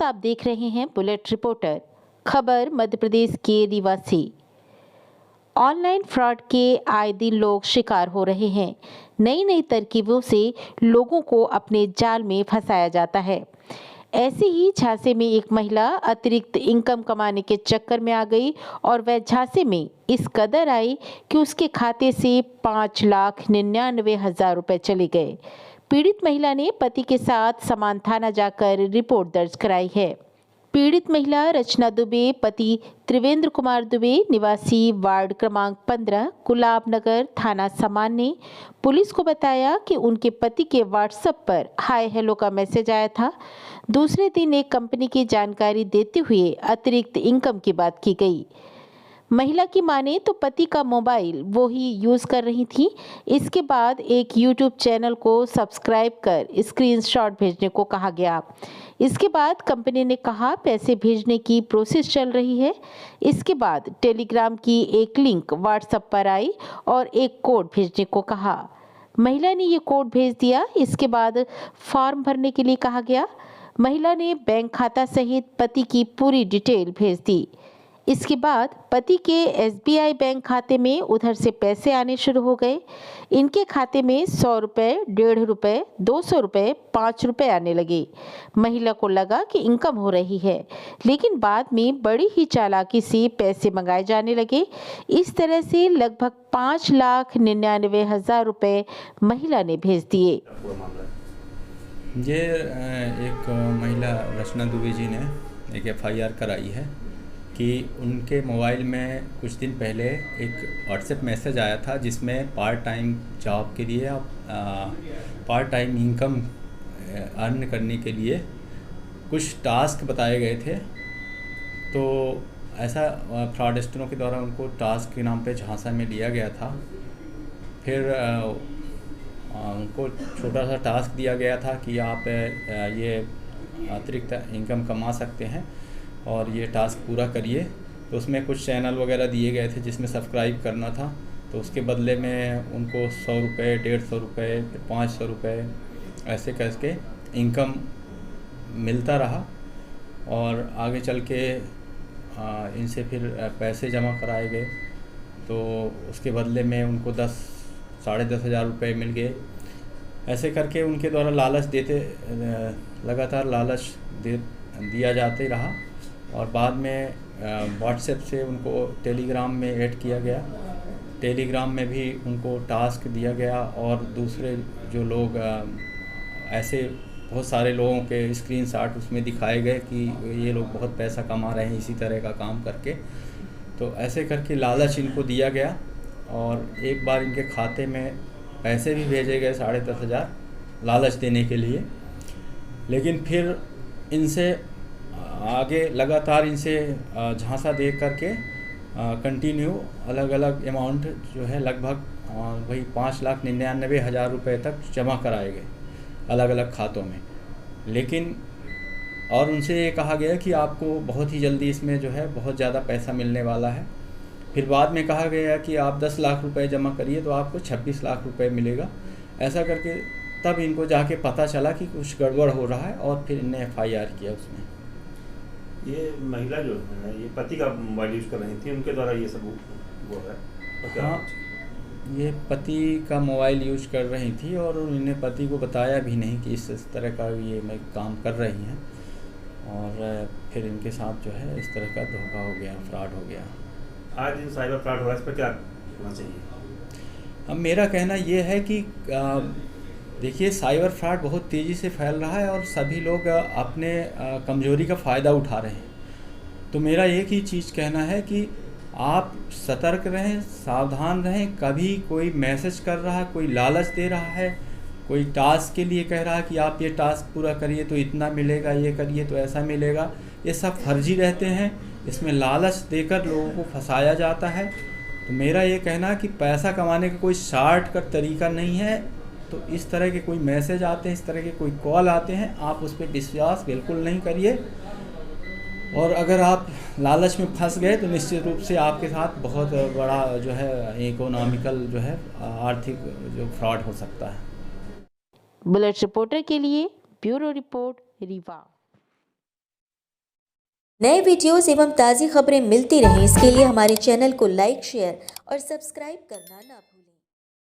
वक्त आप देख रहे हैं बुलेट रिपोर्टर। खबर मध्य प्रदेश के रीवा से। ऑनलाइन फ्रॉड के आए दिन लोग शिकार हो रहे हैं। नई नई तरकीबों से लोगों को अपने जाल में फंसाया जाता है। ऐसे ही झांसे में एक महिला अतिरिक्त इनकम कमाने के चक्कर में आ गई और वह झांसे में इस कदर आई कि उसके खाते से 5,99,000 रुपए चले गए। पीड़ित महिला ने पति के साथ समान थाना जाकर रिपोर्ट दर्ज कराई है। पीड़ित महिला रचना दुबे पति त्रिवेंद्र कुमार दुबे निवासी वार्ड क्रमांक 15 गुलाब नगर थाना समान ने पुलिस को बताया कि उनके पति के व्हाट्सएप पर हाय हेलो का मैसेज आया था। दूसरे दिन एक कंपनी की जानकारी देते हुए अतिरिक्त इनकम की बात की गई। महिला की माने तो पति का मोबाइल वो ही यूज़ कर रही थी। इसके बाद एक यूट्यूब चैनल को सब्सक्राइब कर स्क्रीनशॉट भेजने को कहा गया। इसके बाद कंपनी ने कहा पैसे भेजने की प्रोसेस चल रही है। इसके बाद टेलीग्राम की एक लिंक व्हाट्सएप पर आई और एक कोड भेजने को कहा। महिला ने ये कोड भेज दिया। इसके बाद फॉर्म भरने के लिए कहा गया। महिला ने बैंक खाता सहित पति की पूरी डिटेल भेज दी। इसके बाद पति के SBI बैंक खाते में उधर से पैसे आने शुरू हो गए। इनके खाते में 100 रुपये, 150 रुपये, 200 रुपये, 5 रुपये आने लगे। महिला को लगा कि इनकम हो रही है, लेकिन बाद में बड़ी ही चालाकी से पैसे मंगाए जाने लगे। इस तरह से लगभग 5,99,000 रुपये महिला ने भेज दिए। ये एक महिला रचना दुबे जी ने एक FIR कराई है कि उनके मोबाइल में कुछ दिन पहले एक व्हाट्सएप मैसेज आया था जिसमें पार्ट टाइम जॉब के लिए पार्ट टाइम इनकम अर्न करने के लिए कुछ टास्क बताए गए थे। तो ऐसा फ्रॉडस्टरों के द्वारा उनको टास्क के नाम पे झांसा में लिया गया था। फिर उनको छोटा सा टास्क दिया गया था कि आप ये अतिरिक्त इनकम कमा सकते हैं और ये टास्क पूरा करिए। तो उसमें कुछ चैनल वगैरह दिए गए थे जिसमें सब्सक्राइब करना था। तो उसके बदले में उनको 100 रुपये, 150 रुपये, 500 रुपये ऐसे करके इनकम मिलता रहा और आगे चल के इनसे फिर पैसे जमा कराए गए। तो उसके बदले में उनको 10,000-10,500 रुपये मिल गए। ऐसे करके उनके द्वारा लालच देते लगातार लालच दिया जाते रहा और बाद में व्हाट्सएप से उनको टेलीग्राम में ऐड किया गया। टेलीग्राम में भी उनको टास्क दिया गया और दूसरे जो लोग ऐसे बहुत सारे लोगों के स्क्रीनशॉट उसमें दिखाए गए कि ये लोग बहुत पैसा कमा रहे हैं इसी तरह का काम करके। तो ऐसे करके लालच इनको दिया गया और एक बार इनके खाते में पैसे भी भेजे गए 10,500 लालच देने के लिए। लेकिन फिर इनसे आगे लगातार इनसे झांसा दे करके कंटिन्यू अलग अलग अमाउंट जो है लगभग वही 5,99,000 रुपये तक जमा कराए गए अलग अलग खातों में। लेकिन और उनसे ये कहा गया कि आपको बहुत ही जल्दी इसमें जो है बहुत ज़्यादा पैसा मिलने वाला है। फिर बाद में कहा गया कि आप 10 लाख रुपए जमा करिए तो आपको 26 लाख रुपए मिलेगा। ऐसा करके तब इनको जाके पता चला कि कुछ गड़बड़ हो रहा है और फिर इन्हें FIR किया उसमें। ये महिला जो है ये पति का मोबाइल यूज़ कर रही थी, उनके द्वारा ये सब वो है तो क्या? हाँ, ये पति का मोबाइल यूज कर रही थी और उन्होंने पति को बताया भी नहीं कि इस तरह का ये मैं काम कर रही हैं और फिर इनके साथ जो है इस तरह का धोखा हो गया, फ्रॉड हो गया। आज दिन साइबर फ्रॉड हो रहा है, इस पर क्या होना चाहिए? अब मेरा कहना ये है कि देखिए साइबर फ्रॉड बहुत तेज़ी से फैल रहा है और सभी लोग अपने कमज़ोरी का फ़ायदा उठा रहे हैं। तो मेरा एक ही चीज़ कहना है कि आप सतर्क रहें, सावधान रहें। कभी कोई मैसेज कर रहा है, कोई लालच दे रहा है, कोई टास्क के लिए कह रहा है कि आप ये टास्क पूरा करिए तो इतना मिलेगा, ये करिए तो ऐसा मिलेगा, ये सब फर्जी रहते हैं। इसमें लालच देकर लोगों को फंसाया जाता है। तो मेरा ये कहना है कि पैसा कमाने का कोई शॉर्टकट तरीका नहीं है। तो इस तरह के कोई मैसेज आते हैं, इस तरह के कोई कॉल आते हैं, आप उस पर विश्वास बिल्कुल नहीं करिए। और अगर आप लालच में फंस गए तो निश्चित रूप से आपके साथ बहुत बड़ा जो है इकोनॉमिकल जो है आर्थिक जो फ्रॉड हो सकता है। बुलेट रिपोर्टर के लिए ब्यूरो रिपोर्ट रीवा। नए वीडियोस एवं ताज़ी खबरें मिलती रहें, इसके लिए हमारे चैनल को लाइक, शेयर और सब्सक्राइब करना ना भूलें।